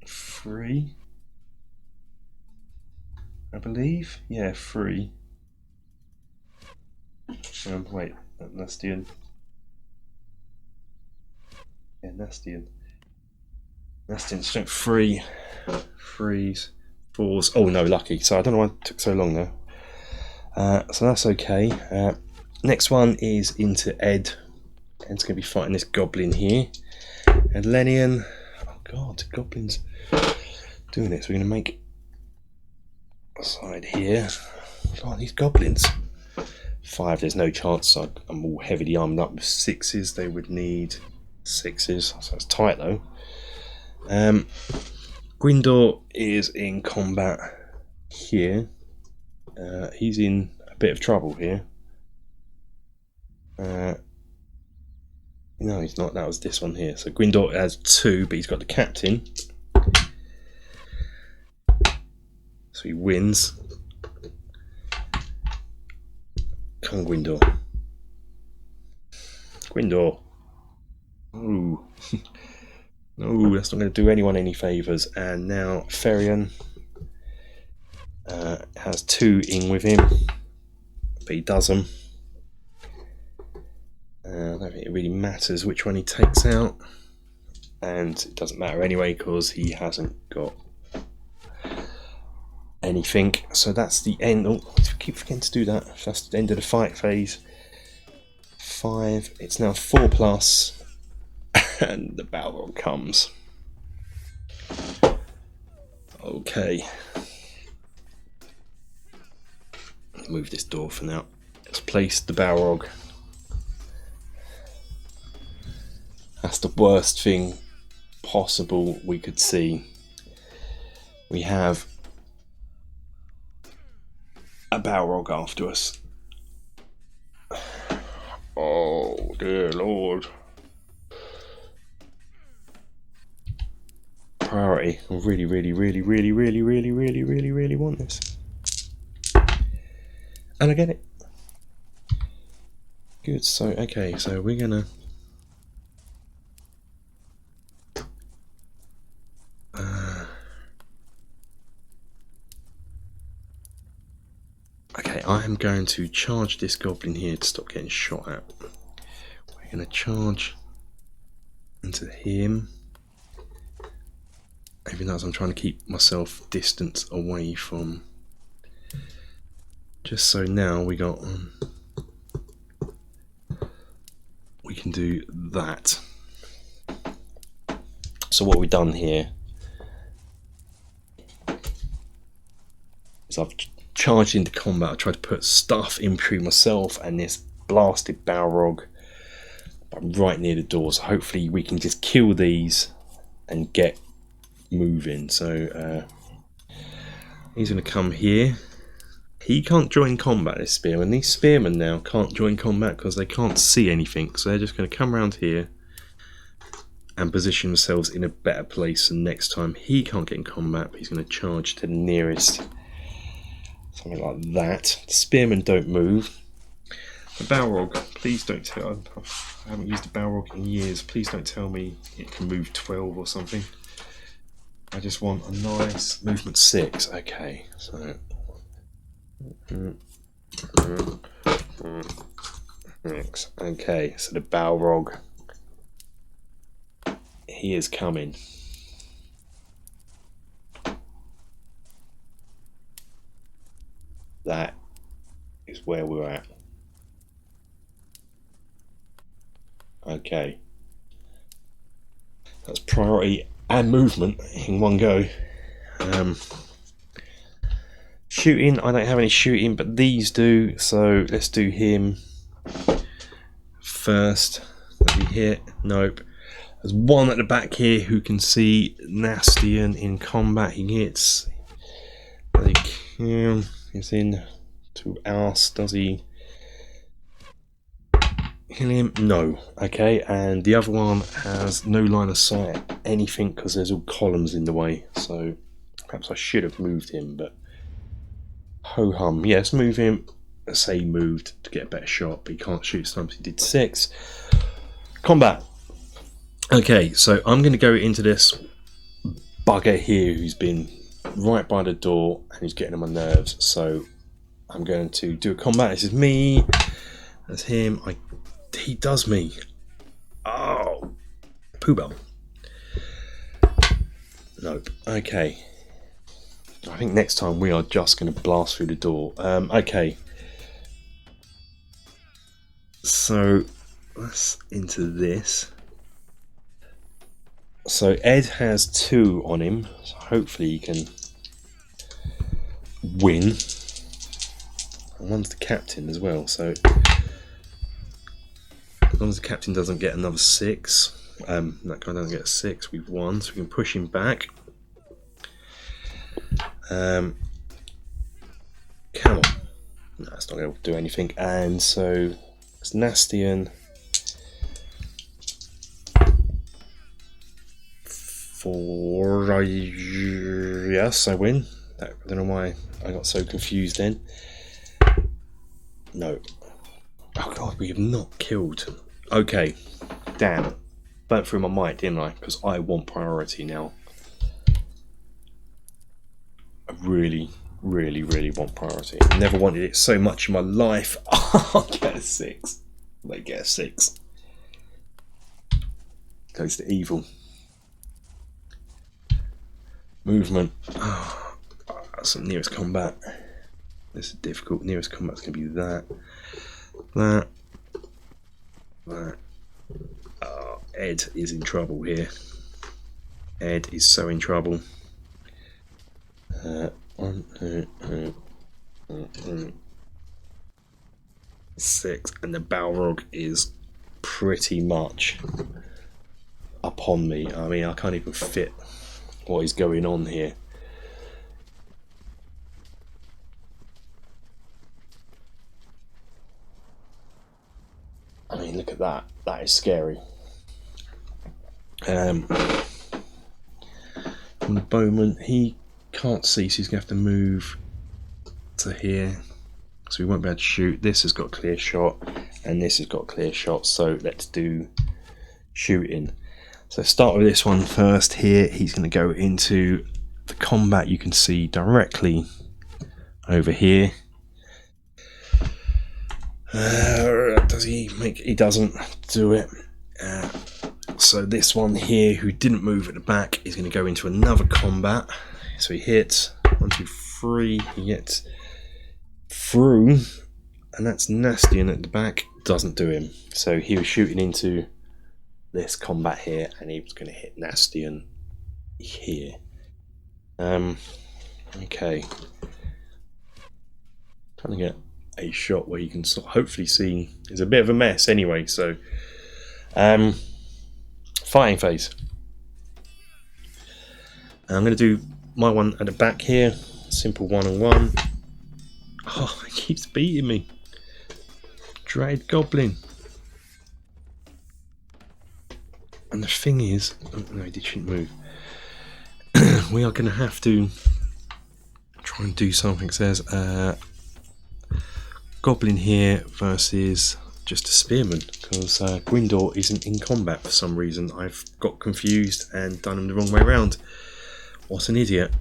3, I believe. Yeah, 3. Wait, Nastian. Yeah, Nastian's strength 3, 3s, 4s. Oh no, lucky. So I don't know why it took so long though. So that's okay. Next one is into Ed. Ed's going to be fighting this goblin here. And Lenian. Oh god, goblins doing it. So we're going to make a side here. God, these goblins. 5, there's no chance. I'm all heavily armed up with 6s. They would need 6s, so it's tight though. Grindor is in combat here. He's in a bit of trouble here. No, he's not. That was this one here. So Grindor has 2, but he's got the captain. So he wins. Come on, Grindor. Grindor. Ooh. No, that's not going to do anyone any favours. And now Ferian has 2 in with him, but he does them. I don't think it really matters which one he takes out, and it doesn't matter anyway because he hasn't got anything. So that's the end. Oh, I keep forgetting to do that. That's the end of the fight phase. 5. It's now 4+, and the Balrog comes. Okay. Move this door for now. Let's place the Balrog. That's the worst thing possible we could see. We have a Balrog after us. Oh dear Lord. Priority. I really want this. And I get it. Good, so okay, so we're gonna okay, I am going to charge this goblin here to stop getting shot at. We're gonna charge into him. Even though I'm trying to keep myself distant away from. Just so now we got we can do that. So what we've done here is I've charged into combat. I tried to put stuff in between myself and this blasted Balrog, but I'm right near the door, so hopefully we can just kill these and get moving. So he's going to come here. He can't join combat, this spearman. These spearmen now can't join combat because they can't see anything, so they're just going to come around here and position themselves in a better place, and next time he can't get in combat, but he's going to charge to the nearest, something like that. The spearmen don't move. The Balrog, please don't tell, I haven't used a Balrog in years, please don't tell me it can move 12 or something. I just want a nice movement 6. Okay, so okay, so the Balrog, he is coming. That is where we're at. Okay, that's priority and movement in one go. Shooting, I don't have any shooting, but these do, so let's do him first. Does he hit? Nope. There's one at the back here who can see Nastian in combat. He hits. Like, he's in to oust. Does he kill him? No. Okay, and the other one has no line of sight, anything, because there's all columns in the way. So perhaps I should have moved him, but ho hum. Yes, move him. Let's say he moved to get a better shot, but he can't shoot stumps. He did 6. Combat. Okay, so I'm going to go into this bugger here who's been right by the door and he's getting on my nerves. So I'm going to do a combat. This is me. That's him. He does me. Oh, Poobah. Nope. Okay. I think next time we are just going to blast through the door. Okay. So let's into this. So Ed has 2 on him, so hopefully he can win. And one's the captain as well, so as long as the captain doesn't get another 6, that guy doesn't get a 6, we've won, so we can push him back. Come on. No, that's not going to do anything. And so it's Nastian for yes, I win. I don't know why I got so confused then. No. Oh god, we have not killed. Okay, damn. Burnt through my mic, didn't I? Because I want priority now. I really want priority. I never wanted it so much in my life. I'll get a 6. They get a 6. Goes to evil. Movement. Oh, that's the nearest combat. This is difficult. Nearest combat's going to be that. That. Oh, Ed is in trouble here. Ed is so in trouble. 1, 2, 3, 6, and the Balrog is pretty much upon me. I mean, I can't even fit what is going on here. I mean, look at that. That is scary. From the bowman, he can't see, so he's going to have to move to here. So we won't be able to shoot. This has got a clear shot, and this has got a clear shot. So let's do shooting. So start with this one first here. He's going to go into the combat. You can see directly over here. Does he make? He doesn't do it. So this one here, who didn't move at the back, is going to go into another combat. So he hits 1, 2, 3. He gets through, and that's Nastian at the back. Doesn't do him. So he was shooting into this combat here, and he was going to hit Nastian here. Okay. Trying to get a shot where you can hopefully see. It's a bit of a mess anyway. So, fighting phase. I'm going to do my one at the back here. Simple 1-on-1. Oh, it keeps beating me. Dread Goblin. And the thing is, oh, no, he shouldn't move. We are going to have to try and do something. It says Goblin here versus just a Spearman, because Gwindor isn't in combat for some reason. I've got confused and done him the wrong way around. What an idiot.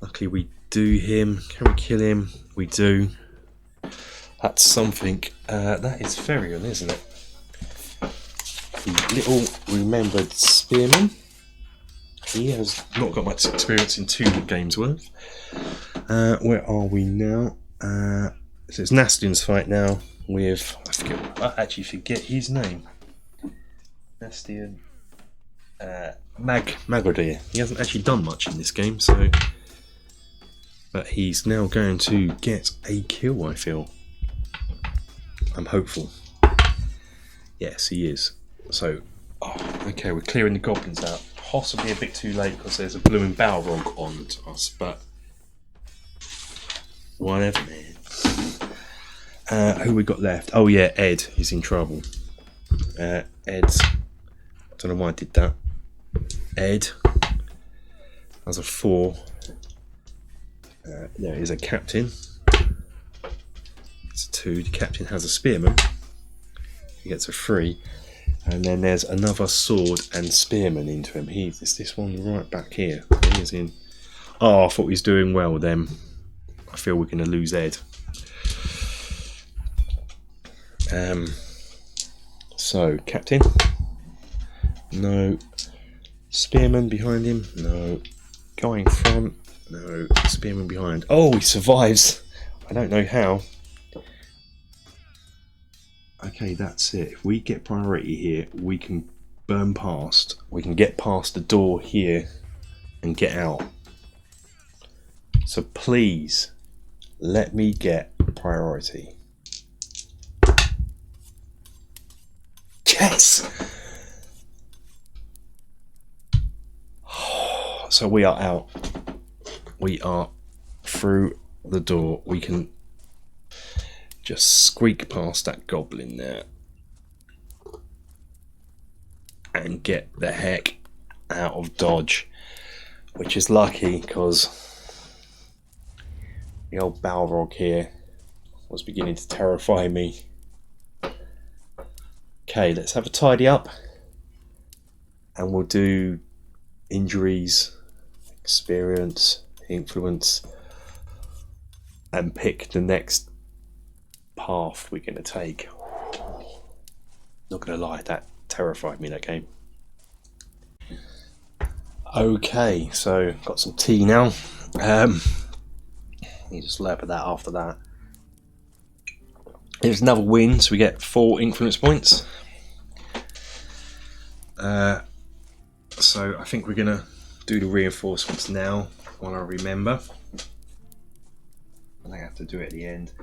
Luckily we do him. Can we kill him? We do. That's something. That is Ferion, isn't it? The little remembered Spearman. He has not got much experience in 2 games worth. Where are we now? So it's Nastian's fight now with, I actually forget his name. Nastian Magadir. He hasn't actually done much in this game, so, but he's now going to get a kill, I feel. I'm hopeful. Yes, he is. So, okay, we're clearing the goblins out. Possibly a bit too late because there's a blooming Balrog on us, but whatever, man. Who we got left? Oh yeah, Ed is in trouble. Ed's, I don't know why I did that. Ed has a 4. There is a captain. It's a 2. The captain has a spearman. He gets a 3. And then there's another sword and spearman into him. Is this one right back here? He is in. Oh, I thought he was doing well then. I feel we're going to lose Ed. So, captain. No. Spearman behind him. No. Guy in front. No. Spearman behind. Oh, he survives. I don't know how. Okay, that's it. If we get priority here, we can burn past. We can get past the door here and get out. So please, let me get priority. Yes! So we are out. We are through the door. We can just squeak past that goblin there and get the heck out of Dodge, which is lucky because the old Balrog here was beginning to terrify me. Okay, let's have a tidy up and we'll do injuries, experience, influence, and pick the next path we're going to take. Not going to lie, that terrified me, that game. Okay, so got some tea now. You just lap at that after that. There's another win, so we get 4 influence points. So I think we're going to do the reinforcements now while I remember. I have to do it at the end.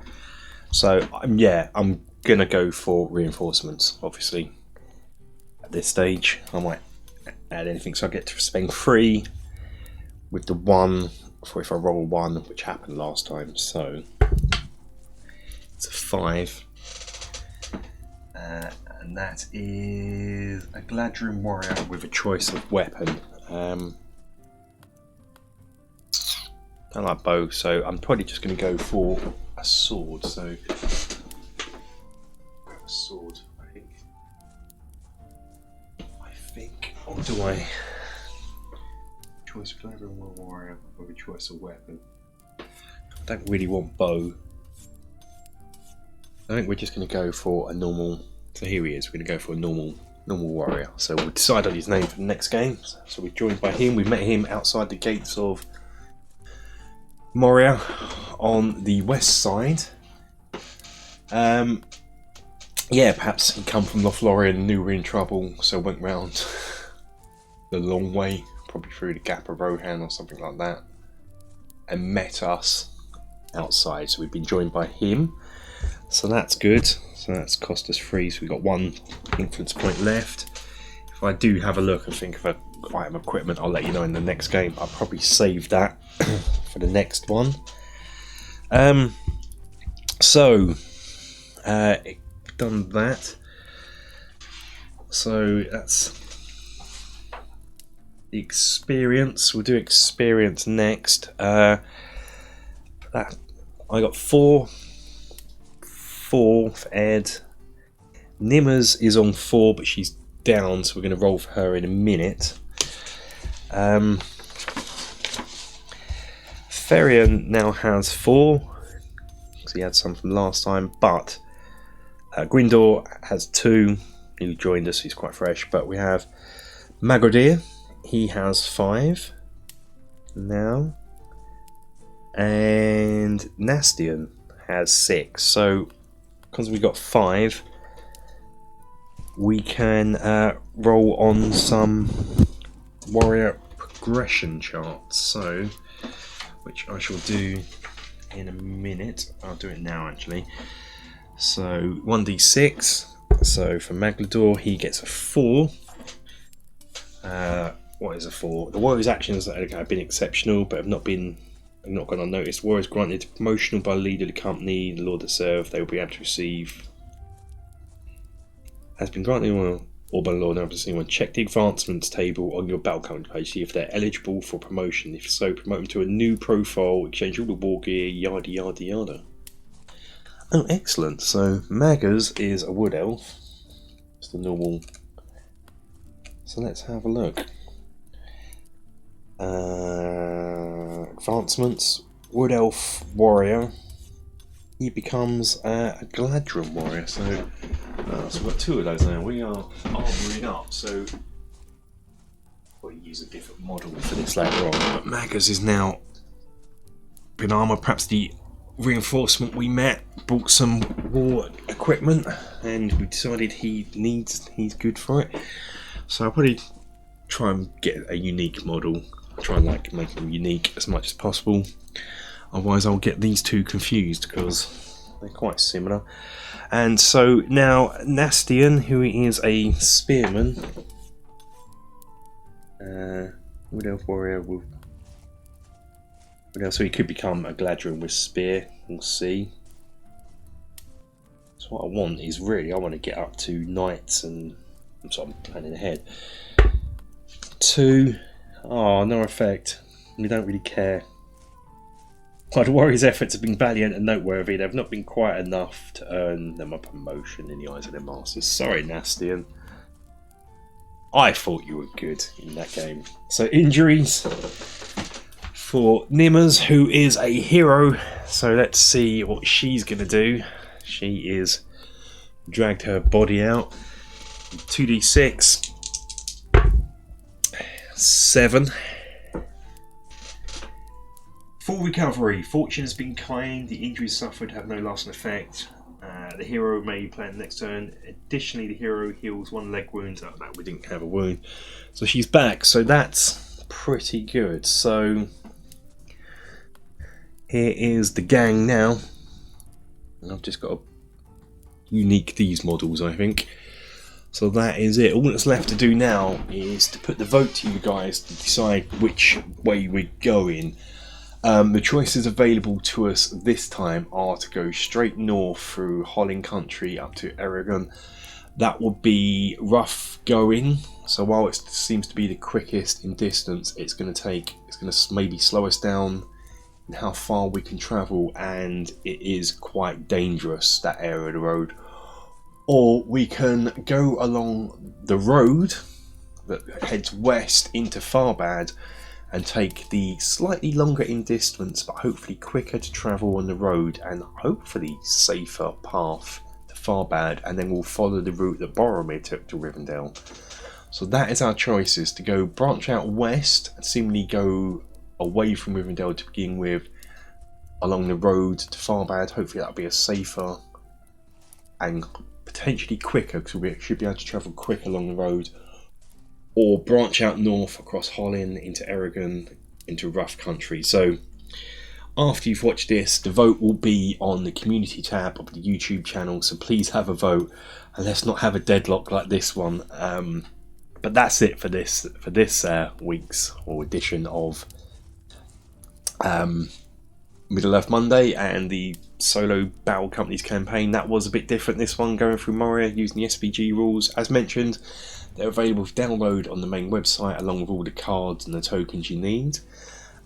So I'm going to go for reinforcements, obviously. At this stage, I might add anything, so I get to spend 3 with the 1 for if I roll 1, which happened last time. So it's a 5. And that is a Gladrian warrior with a choice of weapon. I like bow, so I'm probably just going to go for a sword. So grab a sword, I think. Or do I choice of Gladrian warrior with a choice of weapon? I don't really want bow. I think we're just going to go for a normal. So here he is. We're going to go for a normal warrior. So we'll decide on his name for the next game. So we're joined by him. We met him outside the gates of Moria on the west side. Yeah, perhaps he come from Lothlorien and knew we were in trouble, so went round the long way, probably through the Gap of Rohan or something like that, and met us outside. So we've been joined by him. So that's good. So that's cost us 3. So we've got 1 influence point left. If I do have a look and think of an item of equipment, I'll let you know in the next game. I'll probably save that for the next one. So done that. So that's the experience. We'll do experience next. I got 4 for Ed. Nimmer's is on 4, but she's down, so we're going to roll for her in a minute. Ferian now has 4, because he had some from last time, but Grindor has 2, who joined us, he's quite fresh, but we have Magrodir, he has 5 now, and Nastian has 6, so because we got 5, we can roll on some warrior progression charts, so which I shall do in a minute. I'll do it now actually. So 1d6. So for Maglador, he gets a 4. What is a 4? The warrior's actions that have been exceptional but have not gone unnoticed. Warriors granted promotional by the leader of the company, the lord that serve, they will be able to receive. Has been granted or by the lord, never seen one. Check the advancements table on your battle calendar page, see if they're eligible for promotion. If so, promote them to a new profile, exchange all the war gear, yada yada yada. Oh, excellent. So Maggers is a wood elf. It's the normal. So let's have a look. Advancements, wood elf warrior. He becomes a Gladrian warrior. So we've got 2 of those now. We are armouring up. So we'll use a different model for this later on. But Maggers is now been armoured. Perhaps the reinforcement we met bought some war equipment, and we decided he's good for it. So I'll probably try and get a unique model. Try and make them unique as much as possible. Otherwise, I'll get these 2 confused because They're quite similar. And so now Nastian, who is a spearman, Wood Elf Warrior with... So he could become a Gladrian with spear, we'll see. So what I want is really, I want to get up to knights, and so I'm planning ahead. 2, oh, no effect. We don't really care. While the warrior's efforts have been valiant and noteworthy, they've not been quite enough to earn them a promotion in the eyes of their masters. Sorry, Nastian. I thought you were good in that game. So injuries for Nimmers, who is a hero. So let's see what she's going to do. She is dragged her body out. 2d6. 7. Full recovery. Fortune has been kind. The injuries suffered have no lasting effect. The hero may plan next turn. Additionally, the hero heals 1 leg wound. Oh, no, we didn't have a wound. So she's back. So that's pretty good. So here is the gang now. I've just got to unique these models, I think. So that is it. All that's left to do now is to put the vote to you guys to decide which way we're going. The choices available to us this time are to go straight north through Holland Country up to Aragon. That will be rough going, so while it seems to be the quickest in distance, it's going to maybe slow us down in how far we can travel, and it is quite dangerous, that area of the road. Or we can go along the road that heads west into Farbad and take the slightly longer in distance but hopefully quicker to travel on the road and hopefully safer path to Farbad, and then we'll follow the route that Boromir took to Rivendell. So that is our choices, to go branch out west and seemingly go away from Rivendell to begin with, along the road to Farbad. Hopefully that'll be a safer and potentially quicker, because we should be able to travel quick along the road. Or branch out north across Holland into Aragon, into rough country. So after you've watched this, the vote will be on the community tab of the YouTube channel, so please have a vote and let's not have a deadlock like this one. But that's it for this week's or edition of Middle Earth Monday and the solo Battle Companies campaign. That was a bit different, this one, going through Moria using the SPG rules. As mentioned, they're available to download on the main website along with all the cards and the tokens you need.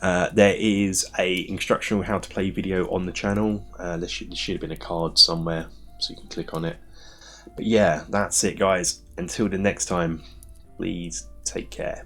There is a instructional how to play video on the channel. There should have been a card somewhere so you can click on it. But yeah, that's it guys. Until the next time, please take care.